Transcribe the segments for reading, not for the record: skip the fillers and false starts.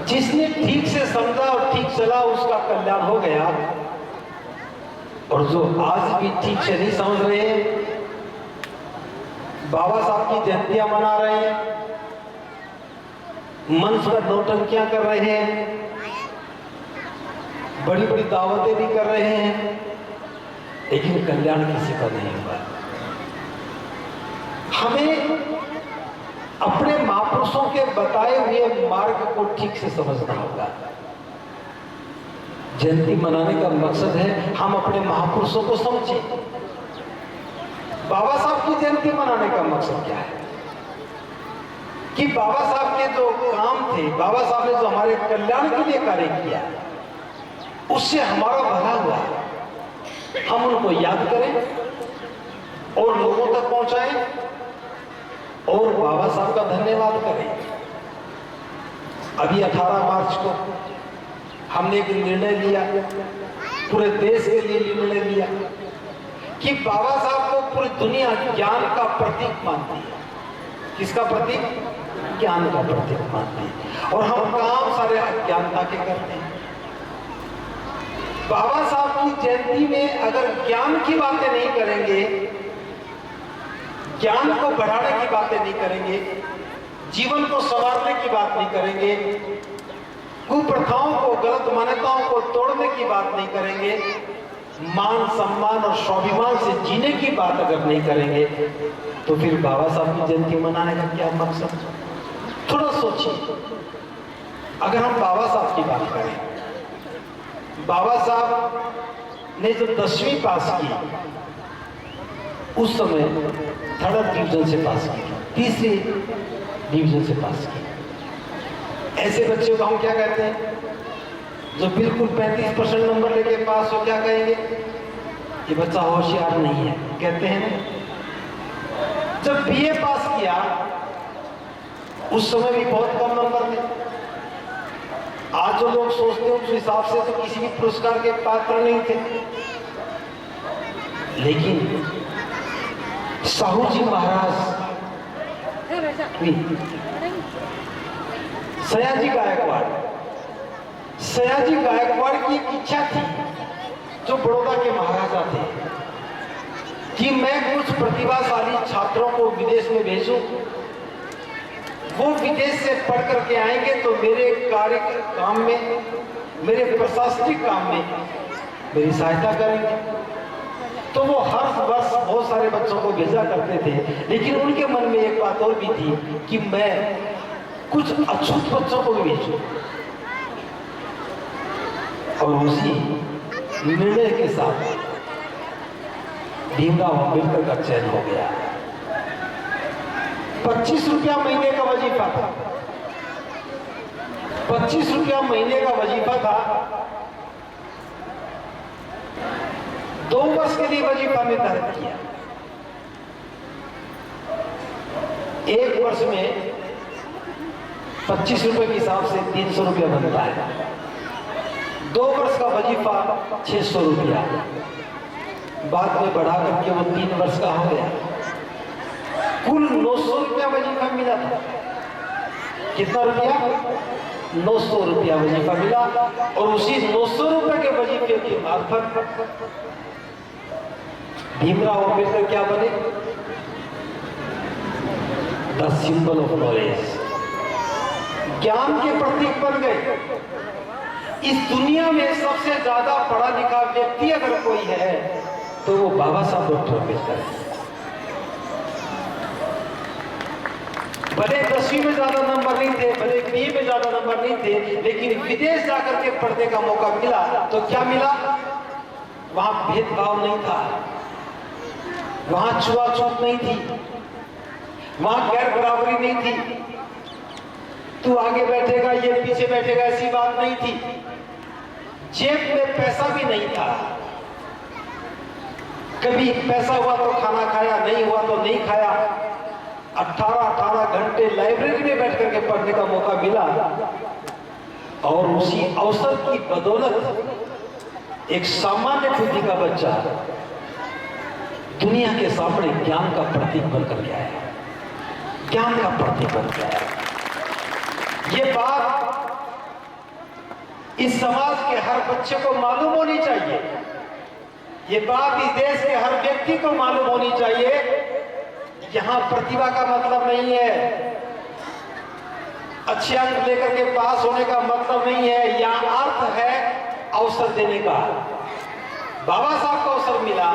जिसने ठीक से समझा और ठीक चला उसका कल्याण हो गया, और जो आज भी ठीक से नहीं समझ रहे हैं, बाबा साहब की जयंतियां मना रहे हैं, मंच पर नौटंकियां कर रहे हैं, बड़ी बड़ी दावतें भी कर रहे हैं, लेकिन कल्याण किसी का नहीं हुआ। हमें अपने महापुरुषों के बताए हुए मार्ग को ठीक से समझना होगा। जयंती मनाने का मकसद है हम अपने महापुरुषों को समझें। बाबा साहब की जयंती मनाने का मकसद क्या है कि बाबा साहब के जो काम थे, बाबा साहब ने जो हमारे कल्याण के लिए कार्य किया, उससे हमारा भला हुआ, हम उनको याद करें और लोगों तक पहुंचाएं और बाबा साहब का धन्यवाद करें। अभी 18 मार्च को हमने एक निर्णय लिया, पूरे देश के लिए निर्णय लिया कि बाबा साहब को पूरी दुनिया ज्ञान का प्रतीक मानती है। किसका प्रतीक? ज्ञान का प्रतीक मानती है। और हम काम सारे अज्ञानता के करते हैं। बाबा साहब की जयंती में अगर ज्ञान की बातें नहीं करेंगे, ज्ञान को बढ़ाने की बातें नहीं करेंगे, जीवन को संवारने की बात नहीं करेंगे, कुप्रथाओं को, गलत मान्यताओं को तोड़ने की बात नहीं करेंगे, मान सम्मान और स्वाभिमान से जीने की बात अगर नहीं करेंगे, तो फिर बाबा साहब की जयंती मनाने का क्या मकसद? थोड़ा सोचिए। अगर हम बाबा साहब की बात करें, बाबा साहब ने जो 10वीं पास की, उस समय 3rd डिवीजन से पास की, 3री डिवीजन से पास की। ऐसे बच्चों को हम क्या कहते हैं? जो बिल्कुल 35% नंबर लेके पास हो, क्या कहेंगे? ये बच्चा होशियार नहीं है, कहते हैं ना। जब बीए पास किया, उस समय भी बहुत कम नंबर थे। आज जो लोग सोचते हैं उस हिसाब से तो किसी भी पुरस्कार के पात्र नहीं थे, लेकिन साहू जी महाराज, सयाजी गायकवाड़, सयाजी गायकवाड़ की एक इच्छा थी, जो बड़ौदा के महाराजा थे, कि मैं कुछ प्रतिभाशाली छात्रों को विदेश में भेजूं। वो विदेश से पढ़ करके आएंगे तो मेरे कार्य काम में, मेरे प्रशासनिक काम में मेरी सहायता करेंगे। तो वो हर वर्ष बहुत सारे बच्चों को भेजा करते थे, लेकिन उनके मन में एक बात और भी थी कि मैं कुछ अछूत बच्चों को भी भेजूं। और उसी निर्णय के साथ भीमराव अंबेडकर का चयन हो गया। 25 रुपया महीने का वजीफा था, 25 रुपया महीने का वजीफा था। 2 वर्ष के लिए वजीफा निर्धारित किया। 1 वर्ष में 25 रुपए के हिसाब से 300 रुपया बनता है। 2 वर्ष का वजीफा 600 रुपया, बाद में बढ़ा करके वो 3 वर्ष का हो गया। कुल 900 रुपया वजीफा मिला था। कितना रुपया? 900 रुपया वजीफा मिला। और उसी 900 रुपए के वजीफे के मार्फत भीमराव अंबेडकर क्या बने? द सिंबल ऑफ नॉलेज, ज्ञान के प्रतीक बन गए। इस दुनिया में सबसे ज्यादा पढ़ा लिखा व्यक्ति अगर कोई है तो वो बाबा साहब डॉक्टर अम्बेडकर है। भले 10वीं में ज्यादा नंबर नहीं थे, भले बीए में ज्यादा नंबर नहीं थे, लेकिन विदेश जाकर के पढ़ने का मौका मिला तो क्या मिला? वहां भेदभाव नहीं था, वहां छुआछूत नहीं थी, वहां गैर बराबरी नहीं थी। तू आगे बैठेगा, ये पीछे बैठेगा, ऐसी बात नहीं थी। जेब में पैसा भी नहीं था। कभी पैसा हुआ तो खाना खाया, नहीं हुआ तो नहीं खाया। 18 घंटे लाइब्रेरी में बैठ करके पढ़ने का मौका मिला। और उसी अवसर की बदौलत एक सामान्य बुद्धि का बच्चा दुनिया के सामने ज्ञान का प्रतीक बनकर के आया, ज्ञान का प्रतीक बन गया। ये बात इस समाज के हर बच्चे को मालूम होनी चाहिए, ये बात इस देश के हर व्यक्ति को मालूम होनी चाहिए। यहां प्रतिभा का मतलब नहीं है, अच्छे अंक लेकर के पास होने का मतलब नहीं है, यहां अर्थ है अवसर देने का। बाबा साहब को अवसर मिला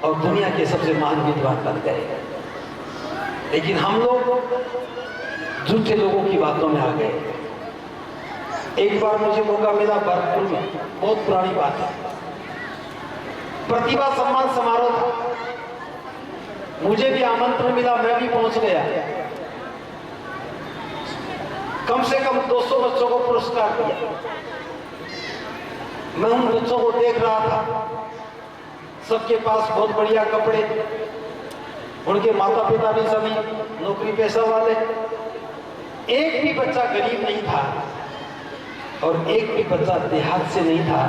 और दुनिया के सबसे महान विद्वान बन गए, लेकिन हम लोग झूठे लोगों की बातों में आ गए। एक बार मुझे मौका मिला भरतपुर में, बहुत पुरानी बात है, प्रतिभा सम्मान समारोह था, मुझे भी आमंत्रण मिला, मैं भी पहुंच गया। कम से कम 200 बच्चों को पुरस्कार दिया। मैं उन बच्चों को देख रहा था, सबके पास बहुत बढ़िया कपड़े, उनके माता पिता भी सभी नौकरी पेशा वाले, एक भी बच्चा गरीब नहीं था और एक भी बच्चा देहात से नहीं था,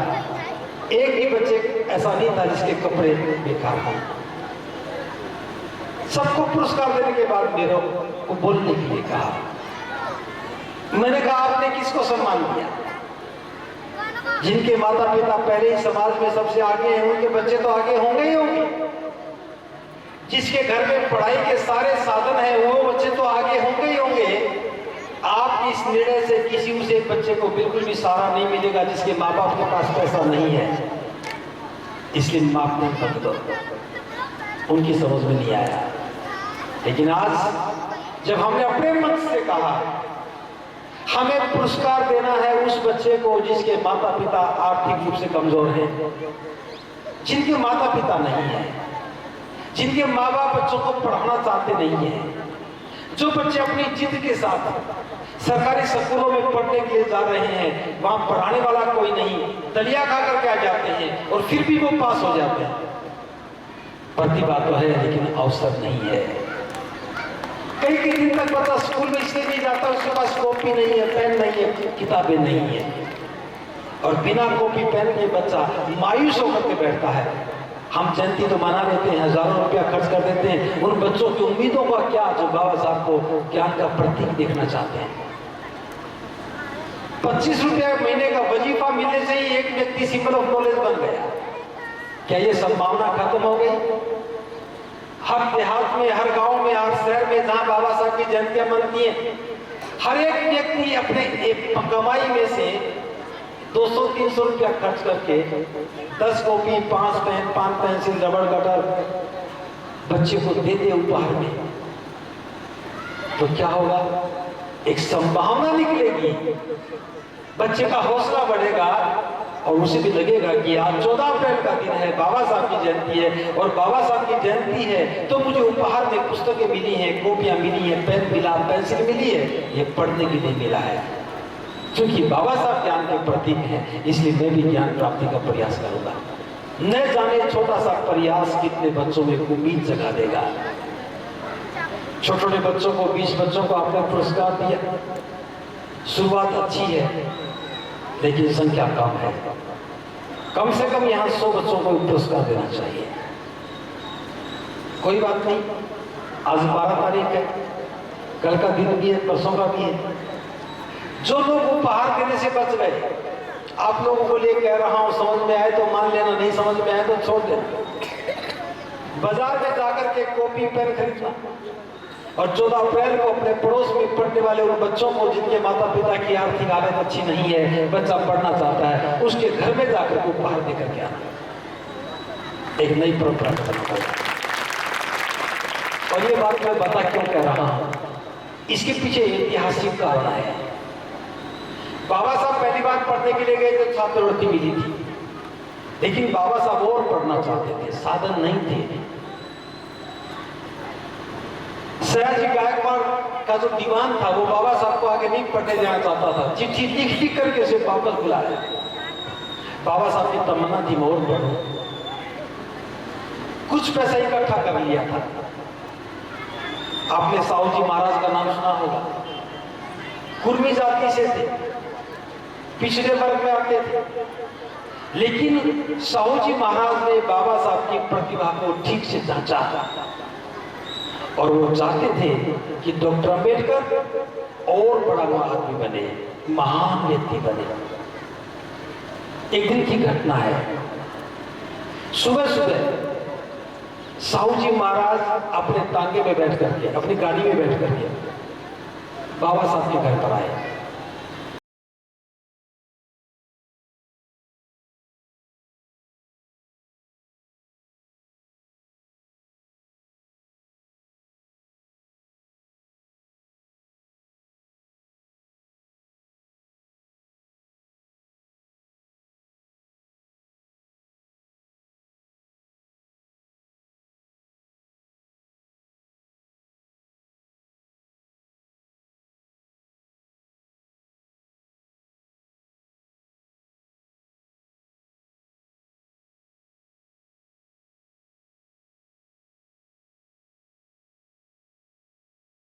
एक भी बच्चे ऐसा नहीं था जिसके कपड़े बेकार हों। सबको पुरस्कार देने के बाद मेरे को बोलने के लिए कहा। मैंने कहा आपने किसको सम्मान दिया? जिनके माता पिता पहले ही समाज में सबसे आगे हैं उनके बच्चे तो आगे होंगे ही होंगे। जिसके घर में पढ़ाई के सारे साधन हैं वो बच्चे तो आगे होंगे ही होंगे। आप इस निर्णय से किसी उसे बच्चे को बिल्कुल भी सहारा नहीं मिलेगा जिसके माँ बाप के पास पैसा नहीं है, इसलिए माफ नहीं कर दो। उनकी समझ में नहीं आया, लेकिन आज जब हमने अपने मन से कहा हमें पुरस्कार देना है उस बच्चे को जिसके माता पिता आर्थिक रूप से कमजोर हैं, जिनके माता पिता नहीं है, जिनके माँ बाप बच्चों को पढ़ाना चाहते नहीं है, जो बच्चे अपनी जिद के साथ सरकारी स्कूलों में पढ़ने के लिए जा रहे हैं, वहां पढ़ाने वाला कोई नहीं, दलिया खा करके आ जाते हैं और फिर भी वो पास हो जाते हैं। प्रतिभा तो है लेकिन अवसर नहीं है। कई कई दिन तक बच्चा स्कूल में इसलिए नहीं जाता, उसके पास कॉपी नहीं है, पेन नहीं है, किताबें नहीं है, और बिना कॉपी पेन के बच्चा मायूस होकर के बैठता है। हम जयंती तो मना लेते हैं, हजारों रुपया खर्च कर देते हैं, उन बच्चों की उम्मीदों का क्या जो बाबा साहब को ज्ञान का प्रतीक देखना चाहते हैं। 25 रुपया महीने का वजीफा मिलने से ही एक व्यक्ति सिंबल ऑफ नॉलेज बन गया। क्या ये संभावना खत्म हो गई? हर देहात में, हर गांव में, हर शहर में जहां बाबा साहब की जयंतियां मनती हैं, हर एक व्यक्ति अपने कमाई में से 200-300 रुपया खर्च करके 10 कॉपी, 5 पेन, 5 पेंसिल, रबड़ कटर बच्चे को दे दे उपहार में, तो क्या होगा? एक संभावना निकलेगी, बच्चे का हौसला बढ़ेगा और उसे भी लगेगा कि आज 14 अप्रैल का दिन है, बाबा साहब की जयंती है, और बाबा साहब की जयंती है तो मुझे उपहार में पुस्तकें मिली हैं, कॉपियां मिली हैं, पेन मिला, पेंसिल मिली है, ये पढ़ने के लिए मिला है। क्योंकि बाबा साहब ज्ञान के प्रतीक हैं, इसलिए मैं भी ज्ञान प्राप्ति का प्रयास करूंगा। न जाने छोटा सा प्रयास कितने बच्चों में उम्मीद जगा देगा। छोटे छोटे बच्चों को, 20 बच्चों को आपने पुरस्कार दिया, शुरुआत अच्छी है लेकिन संख्या कम है। कम से कम यहां 100 बच्चों को पुरस्कार देना चाहिए। कोई बात नहीं, आज 12 तारीख है, कल का दिन भी है, परसों का भी है। जो लोग उपहार देने से बच गए, आप लोगों को लिए कह रहा हूं, समझ में आए तो मान लेना, नहीं समझ में आए तो छोड़ देना। बाजार में जाकर के कॉपी पेन खरीदना और 14 अप्रैल को अपने पड़ोस में पढ़ने वाले उन बच्चों को जिनके माता पिता की आर्थिक हालत अच्छी नहीं है, बच्चा पढ़ना चाहता है, उसके घर में जाकर के उपहार देकर के आना, एक नई परंपरा बनाना। और ये बात मैं बता क्यों कह रहा हूं, इसके पीछे ऐतिहासिक कारण है। बाबा साहब पहली बार पढ़ने के लिए गए तो छात्रवृत्ति मिली थी, लेकिन बाबा साहब और पढ़ना चाहते थे, साधन नहीं थे। सयाजी गायकवाड़ का जो दीवान था वो बाबा साहब को आगे नहीं पढ़ने जाना चाहता था, चिट्ठी लिख लिख करके उसे वापस बुलाया। बाबा साहब की तमन्ना थी मैं और पढ़ूं। कुछ पैसा इकट्ठा कर लिया था। आपने साहू जी महाराज का नाम सुना होगा, कुर्मी जाति से थे, पिछड़े वर्ग में आते थे, लेकिन साहू जी महाराज ने बाबा साहब की प्रतिभा को ठीक से जांचा और वो चाहते थे कि डॉक्टर अंबेडकर और बड़ा आदमी बने, महान व्यक्ति बने। एक दिन की घटना है। सुबह सुबह साहू जी महाराज अपने तांगे में बैठ करके, अपनी गाड़ी में बैठ करके बाबा साहब के घर पर आए।